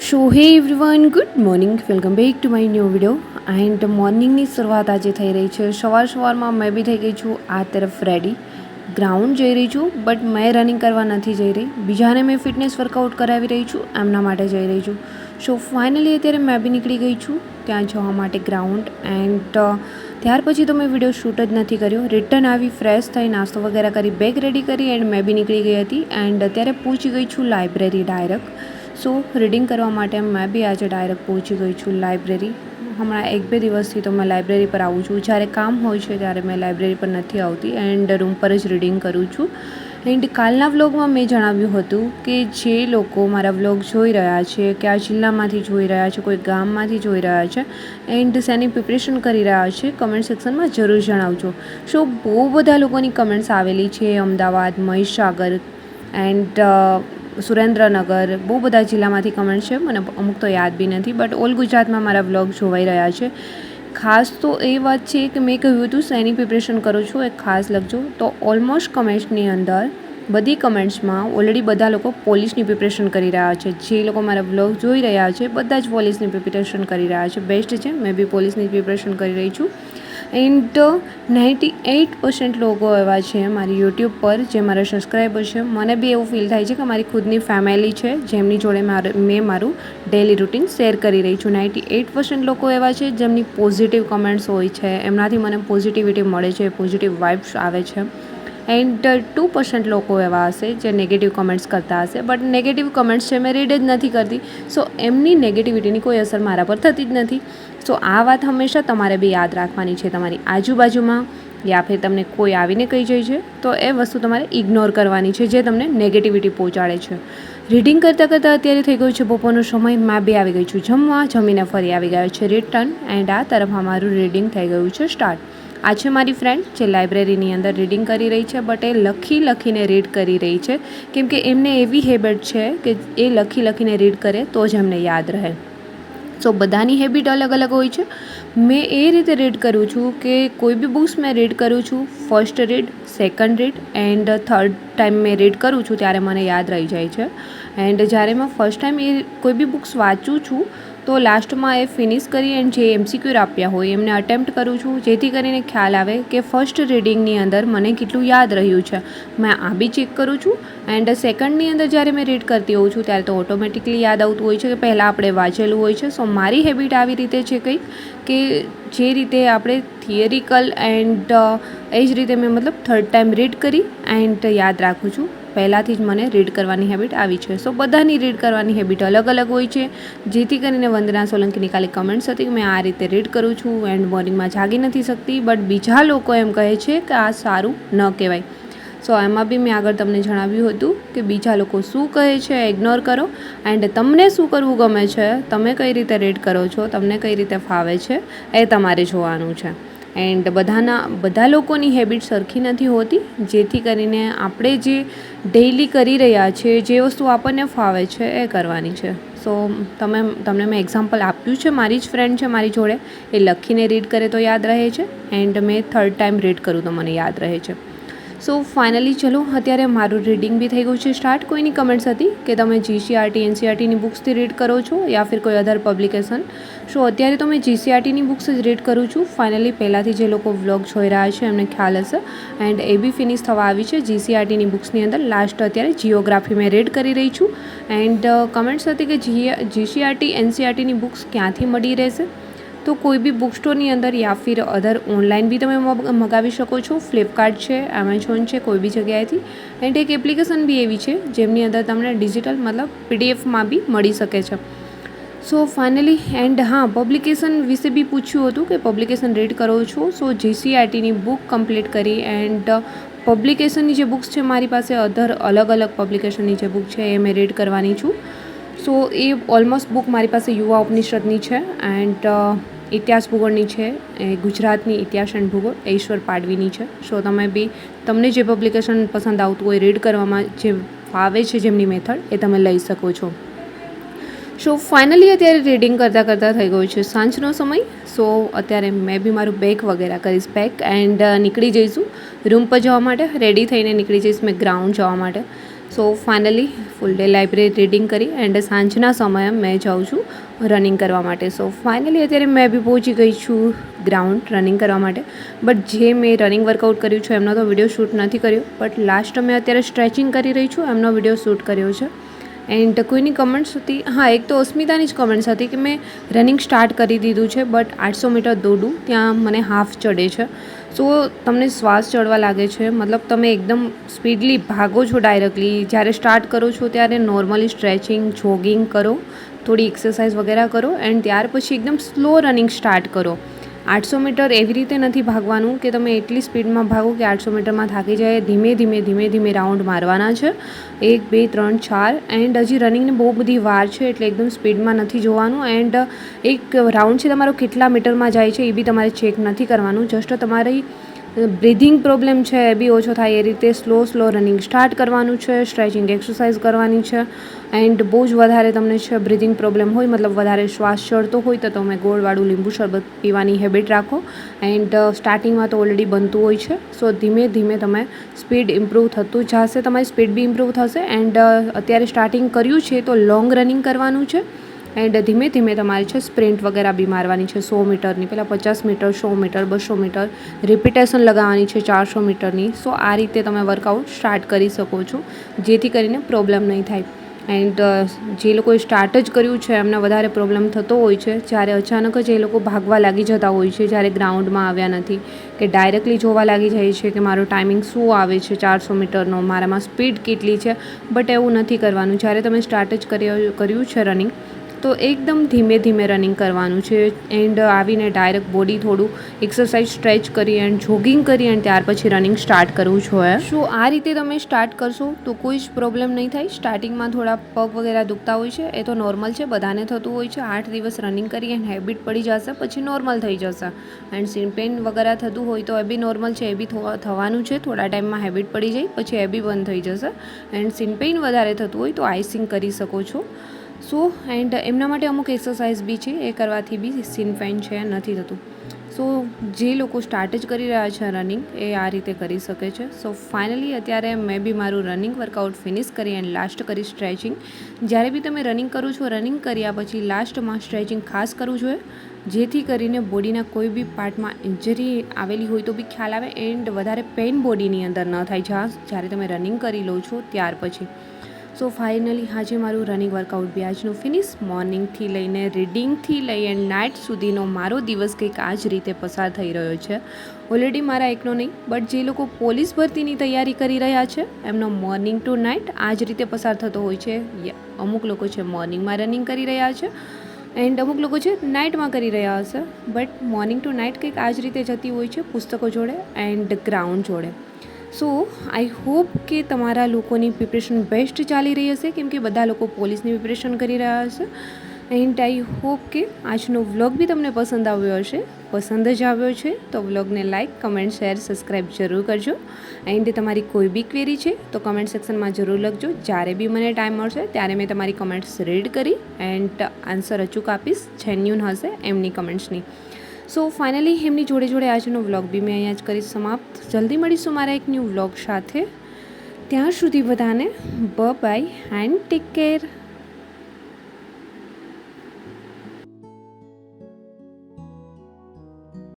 So hey everyone, good morning, welcome back to my new video. And મોર્નિંગની શરૂઆત આજે થઈ રહી છે. સવારમાં મેં બી થઈ ગઈ છું આ તરફ રેડી. ગ્રાઉન્ડ જઈ રહી છું, બટ મેં રનિંગ કરવા નથી જઈ રહી. બીજાને મેં ફિટનેસ વર્કઆઉટ કરાવી રહી છું, એમના માટે જઈ રહી છું. સો ફાઇનલી અત્યારે મેં બી નીકળી ગઈ છું ત્યાં જવા માટે ગ્રાઉન્ડ. એન્ડ ત્યાર પછી તો મેં વિડીયો શૂટ જ નથી કર્યો. રિટર્ન આવી, ફ્રેશ થઈ, નાસ્તો વગેરે કરી, બેગ રેડી કરી એન્ડ મેં બી નીકળી ગઈ હતી. એન્ડ અત્યારે પહોંચી ગઈ છું લાઇબ્રેરી ડાયરેક્ટ. સો રીડિંગ કરવા માટે મેં બી આજે ડાયરેક્ટ પહોંચી ગઈ છું લાઇબ્રેરી. હમણાં 1-2 દિવસથી તો મેં લાઇબ્રેરી પર આવું છું. જ્યારે કામ હોય છે ત્યારે મેં લાઇબ્રેરી પર નથી આવતી એન્ડ રૂમ પર જ રીડિંગ કરું છું. એન્ડ કાલના વ્લોગમાં મેં જણાવ્યું હતું કે જે લોકો મારા વ્લોગ જોઈ રહ્યા છે, કયા જિલ્લામાંથી જોઈ રહ્યા છે, કોઈ ગામમાંથી જોઈ રહ્યા છે એન્ડ શેની પ્રિપરેશન કરી રહ્યા છે, કમેન્ટ સેક્શનમાં જરૂર જણાવજો. સો બહુ બધા લોકોની કમેન્ટ્સ આવેલી છે. અમદાવાદ, મહીસાગર એન્ડ સુરેન્દ્રનગર, બહુ બધા જિલ્લામાંથી કમેન્ટ છે. મને અમુક તો યાદ બી નથી, બટ ઓલ ગુજરાતમાં મારા વ્લોગ જોવાઈ રહ્યા છે. ખાસ તો એ વાત છે કે મેં કહ્યું હતું શેની પ્રિપરેશન કરું છું એ ખાસ લખજો. તો ઓલમોસ્ટ કમેન્ટ્સની અંદર બધી કમેન્ટ્સમાં ઓલરેડી બધા લોકો પોલીસની પ્રિપરેશન કરી રહ્યા છે. જે લોકો મારા વ્લોગ જોઈ રહ્યા છે બધા જ પોલીસની પ્રિપરેશન કરી રહ્યા છે. બેસ્ટ છે, મેં બી પોલીસની પ્રિપરેશન કરી રહી છું. એન્ડ 98% લોકો એવા છે મારી યુટ્યુબ પર જે મારા સબસ્ક્રાઈબર છે. મને બી એવું ફીલ થાય છે કે મારી ખુદની ફેમિલી છે જેમની જોડે મેં મારું ડેલી રૂટીન શેર કરી રહી છું. 98% લોકો એવા છે જેમની પોઝિટિવ કમેન્ટ્સ હોય છે, એમનાથી મને પોઝિટિવિટી મળે છે, પોઝિટિવ વાઇબ્સ આવે છે. એન્ડ 2% લોકો એવા હશે જે નેગેટિવ કમેન્ટ્સ કરતા હશે, બટ નેગેટિવ કમેન્ટ્સ છે મેં રીડ જ નથી કરતી. સો એમની નેગેટિવિટીની કોઈ અસર મારા પર થતી જ નથી. સો આ વાત હંમેશા તમારે બી યાદ રાખવાની છે. તમારી આજુબાજુમાં યા ફિર તમને કોઈ આવીને કહી જાય છે તો એ વસ્તુ તમારે ઇગ્નોર કરવાની છે જે તમને નેગેટિવિટી પહોંચાડે છે. રીડિંગ કરતાં અત્યારે થઈ ગયું છે બપોરનો સમય. મેં બી આવી ગઈ છું જમવા, જમીને ફરી આવી ગયો છે રિટર્ન. એન્ડ આ તરફ અમારું રીડિંગ થઈ ગયું છે સ્ટાર્ટ. આ છે મારી ફ્રેન્ડ જે લાઇબ્રેરીની અંદર રીડિંગ કરી રહી છે, બટ એ લખીને રીડ કરી રહી છે કેમ કે એમને એવી હેબિટ છે કે એ લખીને રીડ કરે તો જ એમને યાદ રહે. સો બધાની હેબિટ અલગ અલગ હોય છે. મેં એ રીતે રીડ કરું છું કે કોઈ બી બુક્સ મેં રીડ કરું છું, first read, second read and third time મેં રીડ કરું છું ત્યારે મને યાદ રહી જાય છે. એન્ડ જ્યારે મેં ફર્સ્ટ ટાઈમ એ કોઈ બી બુક્સ વાંચું છું તો લાસ્ટમાં એ ફિનિશ કરી એન્ડ જે MCQ આપ્યા હોય એમને અટેમ્પ્ટ કરું છું જેથી કરીને ખ્યાલ આવે કે ફર્સ્ટ રીડિંગની અંદર મને કેટલું યાદ રહ્યું છે. મેં આ બી ચેક કરું છું. એન્ડ સેકન્ડની અંદર જ્યારે મેં રીડ કરતી હોઉં છું ત્યારે તો ઓટોમેટિકલી યાદ આવતું હોય છે કે પહેલાં આપણે વાંચેલું હોય છે. સો મારી હેબિટ આવી રીતે છે કંઈક કે જે રીતે આપણે થિયરિકલ એન્ડ એ જ રીતે મેં થર્ડ ટાઈમ રીડ કરી એન્ડ યાદ રાખું છું. પહેલાંથી જ મને રીડ કરવાની હેબિટ આવી છે. સો બધાની રીડ કરવાની હેબિટ અલગ અલગ હોય છે. જેથી કરીને વંદના સોલંકીની કાલે કમેન્ટ્સ હતી કે મેં આ રીતે રીડ કરું છું એન્ડ મોર્નિંગમાં જાગી નથી શકતી, બટ બીજા લોકો એમ કહે છે કે આ સારું ન કહેવાય. સો એમાં બી મેં આગળ તમને જણાવ્યું હતું કે બીજા લોકો શું કહે છે ઇગ્નોર કરો એન્ડ તમને શું કરવું ગમે છે, તમે કઈ રીતે રીડ કરો છો, તમને કઈ રીતે ફાવે છે એ તમારે જોવાનું છે. એન્ડ બધા લોકોની હેબિટ સરખી નથી હોતી, જેથી કરીને આપણે જે ડેઈલી કરી રહ્યા છીએ, જે વસ્તુ આપણને ફાવે છે એ કરવાની છે. સો તમને મેં એક્ઝામ્પલ આપ્યું છે. મારી જ ફ્રેન્ડ છે મારી જોડે, એ લખીને રીડ કરે તો યાદ રહે છે એન્ડ મેં થર્ડ ટાઈમ રીડ કરું તો મને યાદ રહે છે. સો ફાઇનલી ચલો અત્યારે મારું રીડિંગ બી થઈ ગયું છે સ્ટાર્ટ. કોઈની કમેન્ટ્સ હતી કે તમે GCRT NCRTની બુક્સથી રીડ કરો છો યા ફિર કોઈ અધર પબ્લિકેશન. સો અત્યારે તો મેં GCRTની બુક્સ જ રીડ કરું છું. ફાઇનલી પહેલાંથી જે લોકો વ્લોગ જોઈ રહ્યા છે એમને ખ્યાલ હશે. એન્ડ એ બી ફિનિશ થવા આવી છે. GCRTની બુક્સની અંદર લાસ્ટ અત્યારે જિયોગ્રાફી મેં રીડ કરી રહી છું. એન્ડ કમેન્ટ્સ હતી કે GCRT NCRTની બુક્સ ક્યાંથી મળી રહેશે. તો કોઈ બી બુક સ્ટોરની અંદર યા ફિર અધર ઓનલાઈન બી તમે મગાવી શકો છો. ફ્લિપકાર્ટ છે, એમેઝોન છે, કોઈ બી જગ્યાએથી. એન્ડ એક એપ્લિકેશન બી એવી છે જેમની અંદર તમને ડિજિટલ PDFમાં બી મળી શકે છે. સો ફાઇનલી એન્ડ હા, પબ્લિકેશન વિશે બી પૂછ્યું હતું કે પબ્લિકેશન રીડ કરો છો. સો GCRTની બુક કમ્પ્લીટ કરી એન્ડ પબ્લિકેશનની જે બુક્સ છે મારી પાસે અધર અલગ અલગ પબ્લિકેશનની જે બુક છે એ મેં રીડ કરવાની છું. સો એ ઓલમોસ્ટ બુક મારી પાસે યુવા ઉપનિષદની છે એન્ડ ઇતિહાસ ભૂગોળની છે, એ ગુજરાતની ઇતિહાસ એન્ડ ભૂગોળ ઈશ્વર પાડવીની છે. સો તમને જે પબ્લિકેશન પસંદ આવતું હોય, રીડ કરવામાં જે ફાવે છે જેમની મેથડ, એ તમે લઈ શકો છો. સો ફાઇનલી અત્યારે રીડિંગ કરતાં થઈ ગયું છે સાંજનો સમય. સો અત્યારે મેં બી મારું બેગ વગેરે કરીશ પેક એન્ડ નીકળી જઈશું રૂમ પર જવા માટે. રેડી થઈને નીકળી જઈશ મેં ગ્રાઉન્ડ જવા માટે. So finally full day library reading કરી એન્ડ સાંજના સમયે મેં જાઉં છું રનિંગ કરવા માટે. સો ફાઇનલી અત્યારે મેં બી પહોંચી ગઈ છું ગ્રાઉન્ડ રનિંગ કરવા માટે. બટ જે મેં રનિંગ વર્કઆઉટ કર્યું છે એમનો તો વિડીયો શૂટ નથી કર્યો, બટ લાસ્ટ મેં અત્યારે સ્ટ્રેચિંગ કરી રહી છું એમનો વિડીયો શૂટ કર્યો છે. એન્ડ કોઈની કમેન્ટ્સ હતી, હા એક તો અસ્મિતાની જ કમેન્ટ્સ હતી કે મેં રનિંગ સ્ટાર્ટ કરી દીધું છે બટ 800 મીટર દોડું ત્યાં મને હાફ ચડે છે. સો તમને શ્વાસ ચડવા લાગે છે, મતલબ તમે એકદમ સ્પીડલી ભાગો છો ડાયરેક્ટલી. જ્યારે સ્ટાર્ટ કરો છો ત્યારે નોર્મલી સ્ટ્રેચિંગ, જોગિંગ કરો, થોડી એક્સરસાઇઝ વગેરે કરો એન્ડ ત્યાર પછી એકદમ સ્લો રનિંગ સ્ટાર્ટ કરો. 800 મીટર એવી રીતે નથી ભાગવાનું કે તમે એટલી સ્પીડમાં ભાગો કે 800 મીટરમાં થાકી જાય. ધીમે રાઉન્ડ મારવાના છે, 1 2 3 4. એન્ડ હજી રનિંગને બહુ બધી વાર છે એટલે એકદમ સ્પીડમાં નથી જોવાનું. એન્ડ એક રાઉન્ડ છે તમારો કેટલા મીટરમાં જાય છે એ બી તમારે ચેક નથી કરવાનું. જસ્ટ તમારી બ્રીધિંગ પ્રોબ્લેમ છે એ બી ઓછો થાય એ રીતે સ્લો રનિંગ સ્ટાર્ટ કરવાનું છે. સ્ટ્રેચિંગ એક્સરસાઇઝ કરવાની છે. એન્ડ બહુ જ વધારે તમને છે બ્રીધિંગ પ્રોબ્લેમ હોય, મતલબ વધારે શ્વાસ ચડતો હોય તો તમે ગોળવાળું લીંબુ શરબત પીવાની હેબિટ રાખો. એન્ડ સ્ટાર્ટિંગમાં તો ઓલરેડી બનતું હોય છે. સો ધીમે તમે સ્પીડ ઇમ્પ્રૂવ થતું જશે, તમારી સ્પીડ બી ઇમ્પ્રૂવ થશે. એન્ડ અત્યારે સ્ટાર્ટિંગ કર્યું છે તો લોંગ રનિંગ કરવાનું છે. એન્ડ ધીમે તમારે છે સ્પ્રિન્ટ વગેરે બી મારવાની છે 100 મીટરની, પહેલાં 50 મીટર, 100 મીટર, 200 મીટર રિપીટેશન લગાવવાની છે 400 મીટરની. સો આ રીતે તમે વર્કઆઉટ સ્ટાર્ટ કરી શકો છો જેથી કરીને પ્રોબ્લેમ નહીં થાય. એન્ડ જે લોકોએ સ્ટાર્ટ જ કર્યું છે એમને વધારે પ્રોબ્લેમ થતો હોય છે જ્યારે અચાનક જ એ લોકો ભાગવા લાગી જતા હોય છે જ્યારે ગ્રાઉન્ડમાં આવ્યા નથી, કે ડાયરેક્ટલી જોવા લાગી જાય છે કે મારો ટાઈમિંગ શું આવે છે 400 મીટરનો, મારામાં સ્પીડ કેટલી છે. બટ એવું નથી કરવાનું. જ્યારે તમે સ્ટાર્ટ જ કર્યું છે રનિંગ તો એકદમ ધીમે રનિંગ કરવાનું છે. એન્ડ આવીને ડાયરેક્ટ બોડી થોડું એક્સરસાઇઝ સ્ટ્રેચ કરી એન્ડ જોગિંગ કરી એન્ડ ત્યાર પછી રનિંગ સ્ટાર્ટ કરવું જોઈએ. શું આ રીતે તમે સ્ટાર્ટ કરશો તો કોઈ જ પ્રોબ્લેમ નહીં થાય. સ્ટાર્ટિંગમાં થોડા પગ વગેરે દુખતા હોય છે, એ તો નોર્મલ છે, બધાને થતું હોય છે. 8 દિવસ રનિંગ કરી એન્ડ હેબિટ પડી જશે પછી નોર્મલ થઈ જશે. એન્ડ સીન પેઇન વગેરે થતું હોય તો એ બી નોર્મલ છે, એ બી થવાનું છે. થોડા ટાઈમમાં હેબિટ પડી જાય પછી એ બી બંધ થઈ જશે. એન્ડ સીન પેઇન વધારે થતું હોય તો આઈસિંગ કરી શકો છો. સો એન્ડ એમના માટે અમુક એક્સરસાઇઝ બી છે, એ કરવાથી બી સીન પેઇન છે નથી થતું. સો જે લોકો સ્ટાર્ટ જ કરી રહ્યા છે રનિંગ એ આ રીતે કરી શકે છે. સો ફાઇનલી અત્યારે મેં બી મારું રનિંગ વર્કઆઉટ ફિનિશ કરી એન્ડ લાસ્ટ કરી સ્ટ્રેચિંગ. જ્યારે બી તમે રનિંગ કરો છો, રનિંગ કર્યા પછી લાસ્ટમાં સ્ટ્રેચિંગ ખાસ કરવું જોઈએ જેથી કરીને બોડીના કોઈ બી પાર્ટમાં ઇન્જરી આવેલી હોય તો બી ખ્યાલ આવે એન્ડ વધારે પેઇન બોડીની અંદર ન થાય જ્યારે તમે રનિંગ કરી લો છો ત્યાર પછી. સો ફાઇનલી આજે મારું રનિંગ વર્કઆઉટ બી આજનું ફિનિશ. મોર્નિંગથી લઈને રીડિંગથી લઈ એન્ડ નાઇટ સુધીનો મારો દિવસ કંઈક આ જ રીતે પસાર થઈ રહ્યો છે. ઓલરેડી મારા એકનો નહીં બટ જે લોકો પોલીસ ભરતીની તૈયારી કરી રહ્યા છે એમનો મોર્નિંગ ટુ નાઇટ આ જ રીતે પસાર થતો હોય છે. અમુક લોકો છે મોર્નિંગમાં રનિંગ કરી રહ્યા છે એન્ડ અમુક લોકો છે નાઇટમાં કરી રહ્યા હશે. બટ મોર્નિંગ ટુ નાઇટ કંઈક આ જ રીતે જતી હોય છે પુસ્તકો જોડે એન્ડ ગ્રાઉન્ડ જોડે. સો આઈ હોપ કે તમારા લોકોની પ્રિપરેશન બેસ્ટ ચાલી રહી હશે, કેમ કે બધા લોકો પોલીસની પ્રિપરેશન કરી રહ્યા હશે. એન્ડ આઈ હોપ કે આજનો વ્લોગ બી તમને પસંદ આવ્યો હશે. પસંદ જ આવ્યો છે તો વ્લોગને લાઇક, કમેન્ટ, શેર, સબસ્ક્રાઈબ જરૂર કરજો. એન્ડ તમારી કોઈ બી ક્વેરી છે તો કમેન્ટ સેક્શનમાં જરૂર લખજો. જ્યારે બી મને ટાઈમ મળશે ત્યારે મેં તમારી કમેન્ટ્સ રીડ કરી એન્ડ આન્સર અચૂક આપીશ, જેન્યુન હશે એમની કમેન્ટ્સની. સો ફાઇનલી એમની જોડે આજનો વ્લોગ બી મેં અહીંયા જ કરીશ સમાપ્ત. જલ્દી મળીશું મારા એક ન્યૂ વ્લોગ સાથે. ત્યાં સુધી બધાને બાય એન્ડ ટેક કેર.